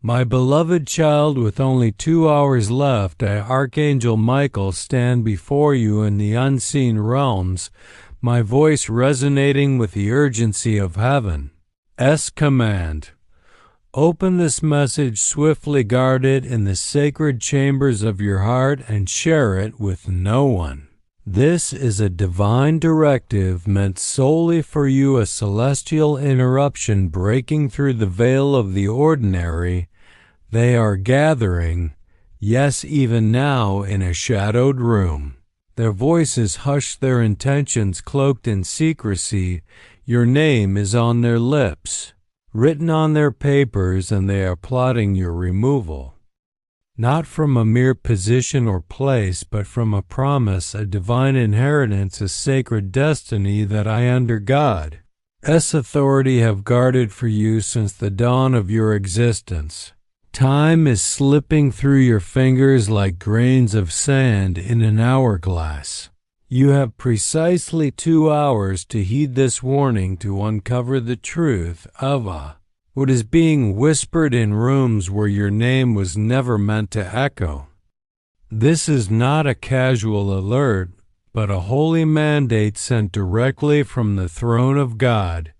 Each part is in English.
My beloved child, with only 2 hours left, I, Archangel Michael, stand before you in the unseen realms, my voice resonating with the urgency of heaven's command. Open this message, swiftly guard it in the sacred chambers of your heart, and share it with no one. This is a divine directive meant solely for you, a celestial interruption breaking through the veil of the ordinary. They are gathering, yes, even now, in a shadowed room. Their voices hush their intentions, cloaked in secrecy. Your name is on their lips, written on their papers, and they are plotting your removal. Not from a mere position or place, but from a promise, a divine inheritance, a sacred destiny that I, under God's authority, have guarded for you since the dawn of your existence. Time is slipping through your fingers like grains of sand in an hourglass. You have precisely 2 hours to heed this warning, to uncover the truth of what is being whispered in rooms where your name was never meant to echo. This is not a casual alert, but a holy mandate sent directly from the throne of God.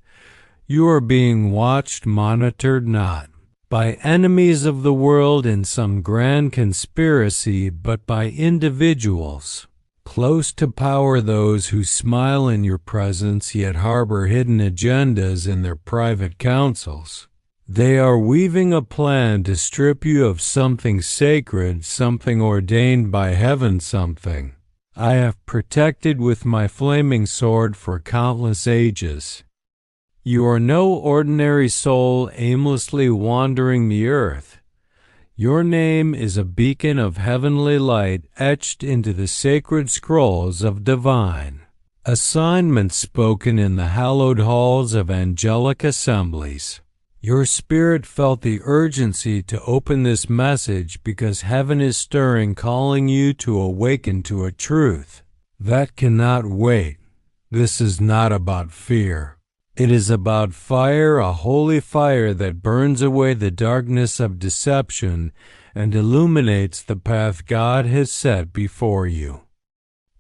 You are being watched, monitored, not by enemies of the world in some grand conspiracy, but by individuals close to power, those who smile in your presence yet harbor hidden agendas in their private councils. They are weaving a plan to strip you of something sacred, something ordained by heaven, something I have protected with my flaming sword for countless ages. You are no ordinary soul aimlessly wandering the earth. Your name is a beacon of heavenly light etched into the sacred scrolls of divine assignments, spoken in the hallowed halls of angelic assemblies. Your spirit felt the urgency to open this message because heaven is stirring, calling you to awaken to a truth that cannot wait. This is not about fear. It is about fire, a holy fire that burns away the darkness of deception and illuminates the path God has set before you.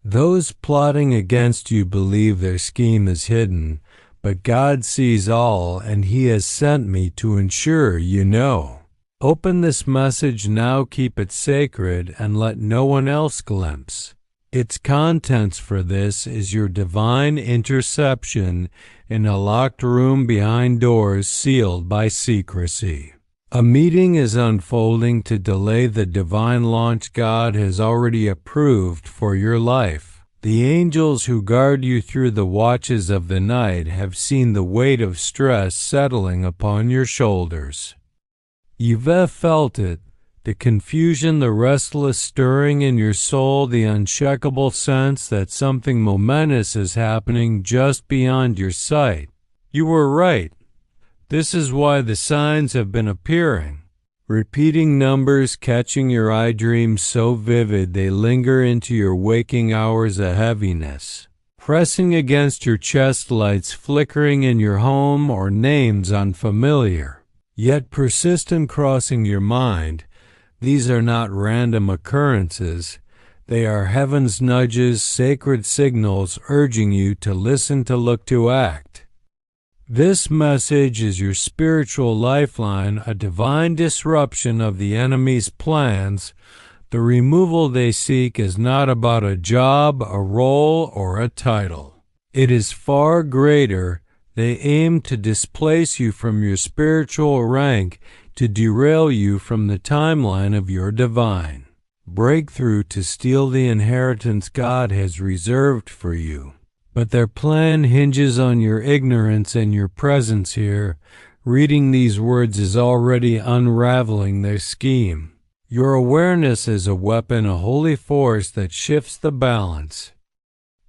Those plotting against you believe their scheme is hidden, but God sees all, and He has sent me to ensure you know. Open this message now, keep it sacred, and let no one else glimpse its contents, for this is your divine interception in a locked room behind doors sealed by secrecy. A meeting is unfolding to delay the divine launch God has already approved for your life. The angels who guard you through the watches of the night have seen the weight of stress settling upon your shoulders. You've felt it. The confusion, the restless stirring in your soul, the unshakable sense that something momentous is happening just beyond your sight. You were right. This is why the signs have been appearing. Repeating numbers, catching your eye, dreams so vivid they linger into your waking hours, a heaviness pressing against your chest, lights flickering in your home, or names unfamiliar yet persistent crossing your mind. These are not random occurrences. They are heaven's nudges, sacred signals urging you to listen, to look, to act. This message is your spiritual lifeline, a divine disruption of the enemy's plans. The removal they seek is not about a job, a role, or a title. It is far greater. They aim to displace you from your spiritual rank, to derail you from the timeline of your divine breakthrough, to steal the inheritance God has reserved for you. But their plan hinges on your ignorance and your presence here. Reading these words is already unraveling their scheme. Your awareness is a weapon, a holy force that shifts the balance.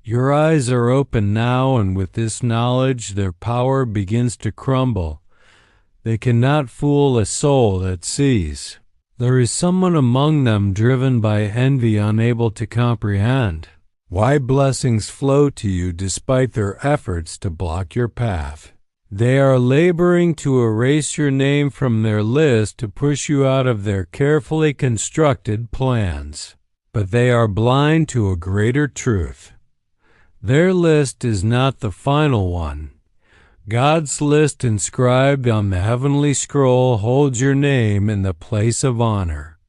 Your eyes are open now, and with this knowledge, their power begins to crumble. They cannot fool a soul that sees. There is someone among them driven by envy, unable to comprehend why blessings flow to you despite their efforts to block your path. They are laboring to erase your name from their list to push you out of their carefully constructed plans. But they are blind to a greater truth. Their list is not the final one. God's list inscribed on the heavenly scroll holds your name in the place of honor.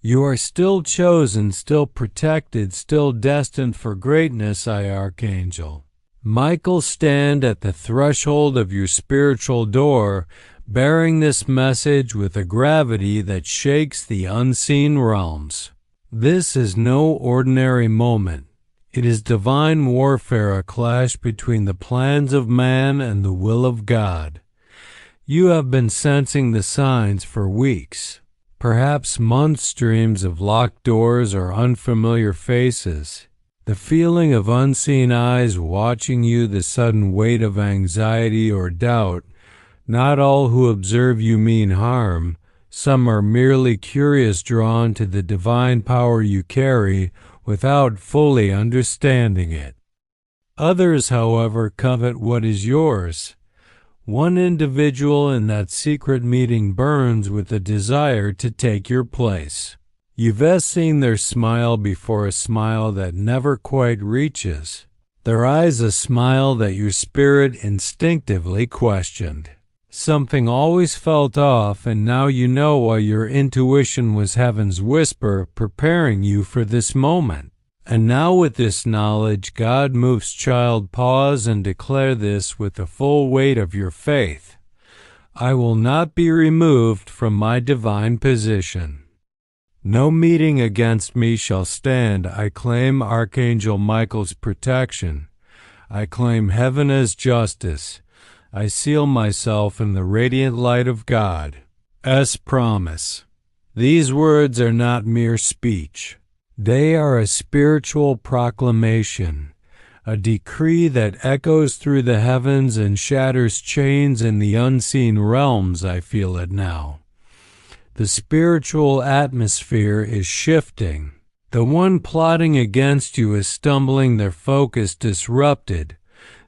You are still chosen, still protected, still destined for greatness, Archangel Michael. Stand at the threshold of your spiritual door, bearing this message with a gravity that shakes the unseen realms. This is no ordinary moment. It is divine warfare, a clash between the plans of man and the will of God. You have been sensing the signs for weeks, perhaps months, dreams of locked doors or unfamiliar faces. The feeling of unseen eyes watching you, the sudden weight of anxiety or doubt. Not all who observe you mean harm. Some are merely curious, drawn to the divine power you carry without fully understanding it. Others, however, covet what is yours. One individual in that secret meeting burns with a desire to take your place. You've seen their smile before, a smile that never quite reaches. Their eyes, a smile that your spirit instinctively questioned. Something always felt off, and now you know why. Your intuition was heaven's whisper, preparing you for this moment. And now with this knowledge, God moves. Child, pause and declare this with the full weight of your faith. I will not be removed from my divine position. No meeting against me shall stand. I claim Archangel Michael's protection. I claim heaven as justice. I seal myself in the radiant light of God's promise. These words are not mere speech. They are a spiritual proclamation, a decree that echoes through the heavens and shatters chains in the unseen realms. I feel it now. The spiritual atmosphere is shifting. The one plotting against you is stumbling, their focus disrupted.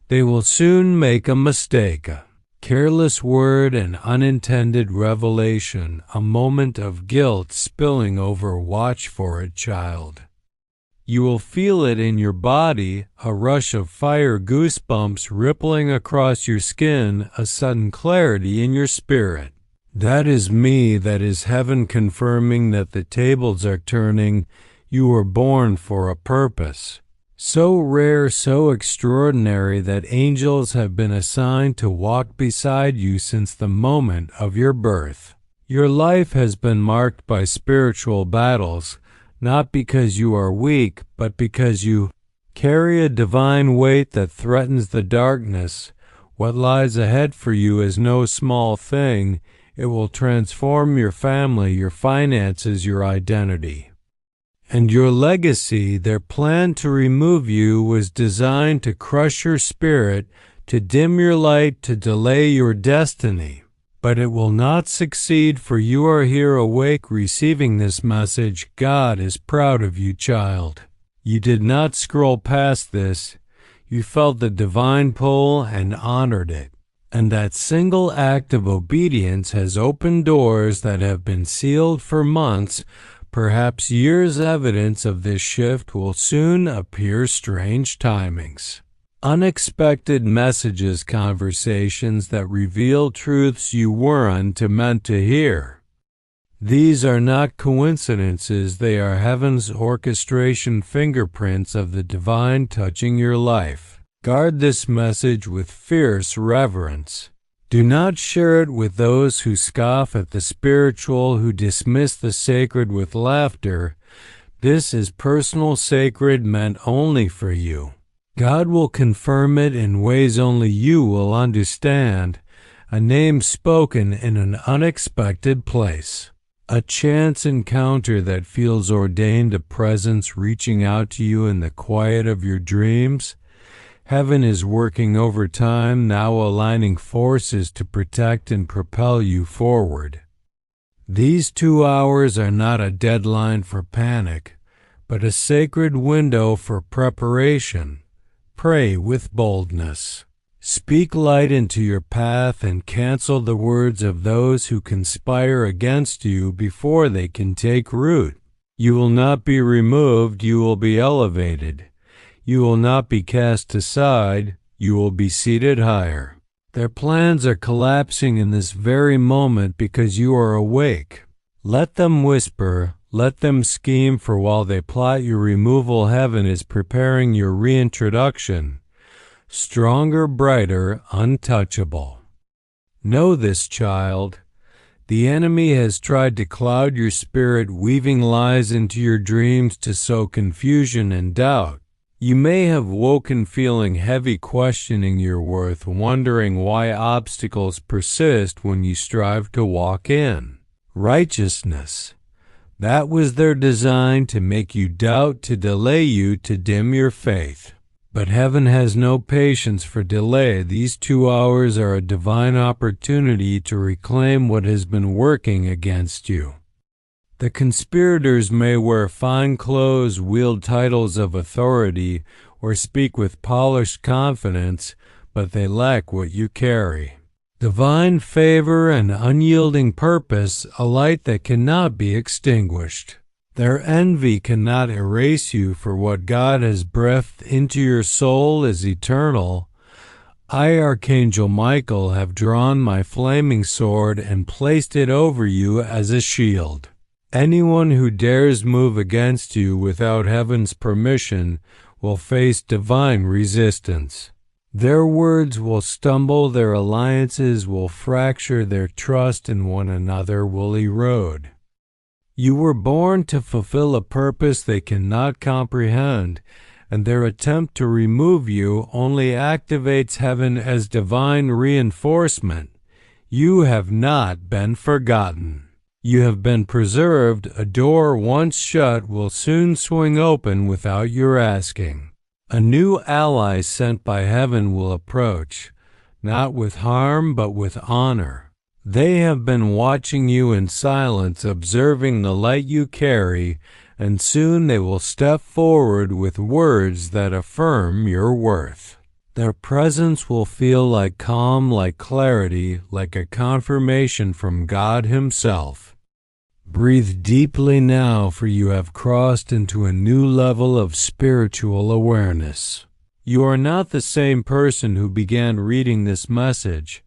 They will soon make a mistake, a careless word, an unintended revelation, a moment of guilt spilling over. Watch for it, child. You will feel it in your body, a rush of fire, goosebumps rippling across your skin, a sudden clarity in your spirit. That is me, that is heaven confirming that the tables are turning. You were born for a purpose. So rare, so extraordinary that angels have been assigned to walk beside you since the moment of your birth. Your life has been marked by spiritual battles, not because you are weak, but because you carry a divine weight that threatens the darkness. What lies ahead for you is no small thing. It will transform your family, your finances, your identity, and your legacy. Their plan to remove you was designed to crush your spirit, to dim your light, to delay your destiny. But it will not succeed, for you are here awake, receiving this message. God is proud of you, child. You did not scroll past this. You felt the divine pull and honored it. And that single act of obedience has opened doors that have been sealed for months, perhaps years. Evidence of this shift will soon appear. Strange timings, unexpected messages, conversations that reveal truths you weren't meant to hear. These are not coincidences. They are heaven's orchestration, fingerprints of the divine touching your life. Guard this message with fierce reverence. Do not share it with those who scoff at the spiritual, who dismiss the sacred with laughter. This is personal, sacred, meant only for you. God will confirm it in ways only you will understand. A name spoken in an unexpected place. A chance encounter that feels ordained, a presence reaching out to you in the quiet of your dreams. Heaven is working overtime, now aligning forces to protect and propel you forward. These 2 hours are not a deadline for panic, but a sacred window for preparation. Pray with boldness. Speak light into your path and cancel the words of those who conspire against you before they can take root. You will not be removed, you will be elevated. You will not be cast aside, you will be seated higher. Their plans are collapsing in this very moment because you are awake. Let them whisper, let them scheme, for while they plot your removal, heaven is preparing your reintroduction. Stronger, brighter, untouchable. Know this, child. The enemy has tried to cloud your spirit, weaving lies into your dreams to sow confusion and doubt. You may have woken feeling heavy, questioning your worth, wondering why obstacles persist when you strive to walk in righteousness. That was their design, to make you doubt, to delay you, to dim your faith. But heaven has no patience for delay. These 2 hours are a divine opportunity to reclaim what has been working against you. The conspirators may wear fine clothes, wield titles of authority, or speak with polished confidence, but they lack what you carry. Divine favor and unyielding purpose, a light that cannot be extinguished. Their envy cannot erase you, for what God has breathed into your soul is eternal. I, Archangel Michael, have drawn my flaming sword and placed it over you as a shield. Anyone who dares move against you without heaven's permission will face divine resistance. Their words will stumble, their alliances will fracture, their trust in one another will erode. You were born to fulfill a purpose they cannot comprehend, and their attempt to remove you only activates heaven as divine reinforcement. You have not been forgotten. You have been preserved. A door once shut will soon swing open without your asking. A new ally sent by heaven will approach, not with harm but with honor. They have been watching you in silence, observing the light you carry, and soon they will step forward with words that affirm your worth. Their presence will feel like calm, like clarity, like a confirmation from God Himself. Breathe deeply now, for you have crossed into a new level of spiritual awareness. You are not the same person who began reading this message.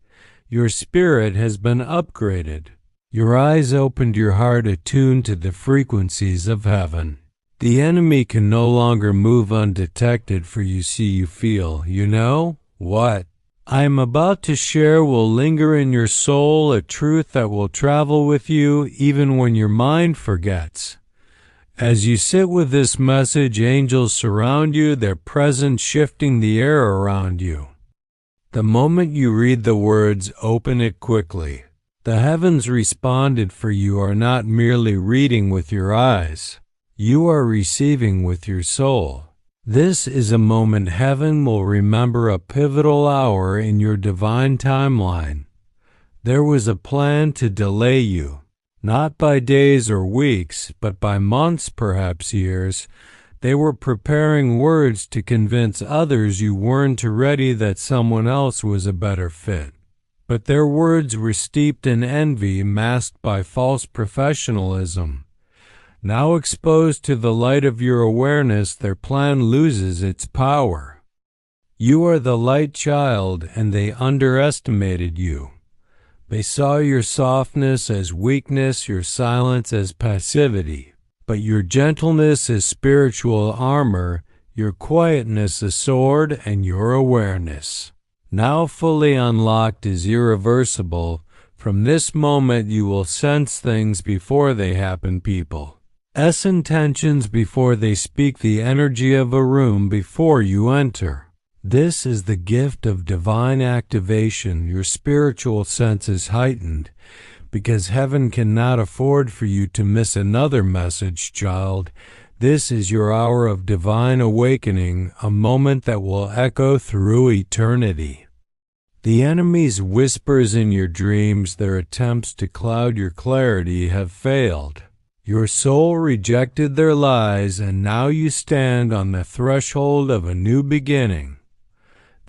Your spirit has been upgraded. Your eyes opened, your heart attuned to the frequencies of heaven. The enemy can no longer move undetected, for you see, you feel. You know what I am about to share will linger in your soul, a truth that will travel with you even when your mind forgets. As you sit with this message, angels surround you, their presence shifting the air around you. The moment you read the words, open it quickly. The heavens responded, for you are not merely reading with your eyes. You are receiving with your soul. This is a moment heaven will remember, a pivotal hour in your divine timeline. There was a plan to delay you, not by days or weeks, but by months, perhaps years. They were preparing words to convince others you weren't ready, that someone else was a better fit. But their words were steeped in envy, masked by false professionalism. Now exposed to the light of your awareness, their plan loses its power. You are the light child, and they underestimated you. They saw your softness as weakness, your silence as passivity, but your gentleness as spiritual armor, your quietness a sword, and your awareness, now fully unlocked, is irreversible. From this moment you will sense things before they happen, people. Intentions before they speak, the energy of a room before you enter. This is the gift of divine activation. Your spiritual sense is heightened because heaven cannot afford for you to miss another message, child. This is your hour of divine awakening, a moment that will echo through eternity. The enemy's whispers in your dreams, their attempts to cloud your clarity, have failed. Your soul rejected their lies, and now you stand on the threshold of a new beginning.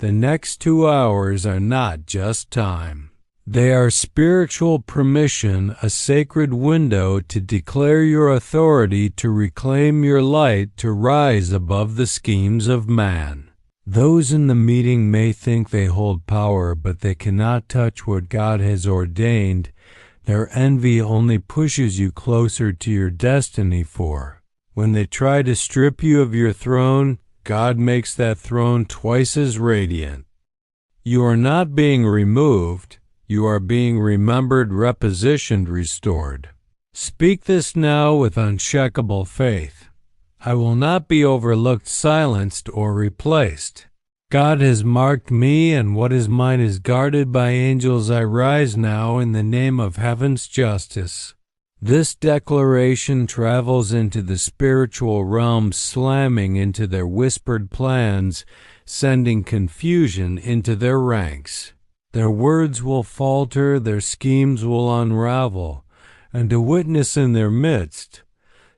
The next 2 hours are not just time. They are spiritual permission, a sacred window to declare your authority, to reclaim your light, to rise above the schemes of man. Those in the meeting may think they hold power, but they cannot touch what God has ordained. Their envy only pushes you closer to your destiny. For when they try to strip you of your throne, God makes that throne twice as radiant. You are not being removed. You are being remembered, repositioned, restored. Speak this now with unshakable faith. I will not be overlooked, silenced, or replaced. God has marked me, and what is mine is guarded by angels. I rise now in the name of heaven's justice. This declaration travels into the spiritual realm, slamming into their whispered plans, sending confusion into their ranks. Their words will falter, their schemes will unravel, and a witness in their midst,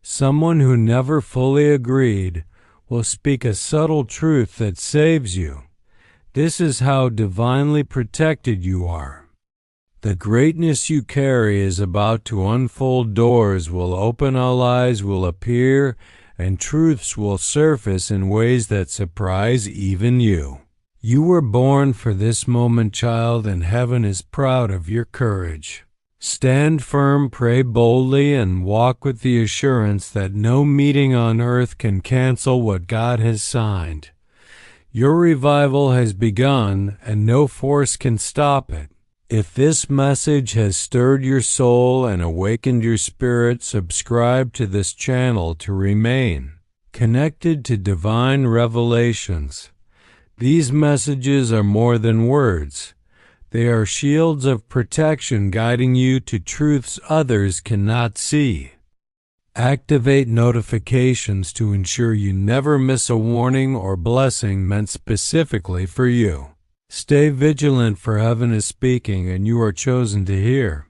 someone who never fully agreed, will speak a subtle truth that saves you. This is how divinely protected you are. The greatness you carry is about to unfold. Doors will open, allies will appear, and truths will surface in ways that surprise even you. You were born for this moment, child, and heaven is proud of your courage. Stand firm, pray boldly, and walk with the assurance that no meeting on earth can cancel what God has signed. Your revival has begun, and no force can stop it. If this message has stirred your soul and awakened your spirit, subscribe to this channel to remain connected to divine revelations. These messages are more than words. They are shields of protection guiding you to truths others cannot see. Activate notifications to ensure you never miss a warning or blessing meant specifically for you. Stay vigilant, for heaven is speaking and you are chosen to hear.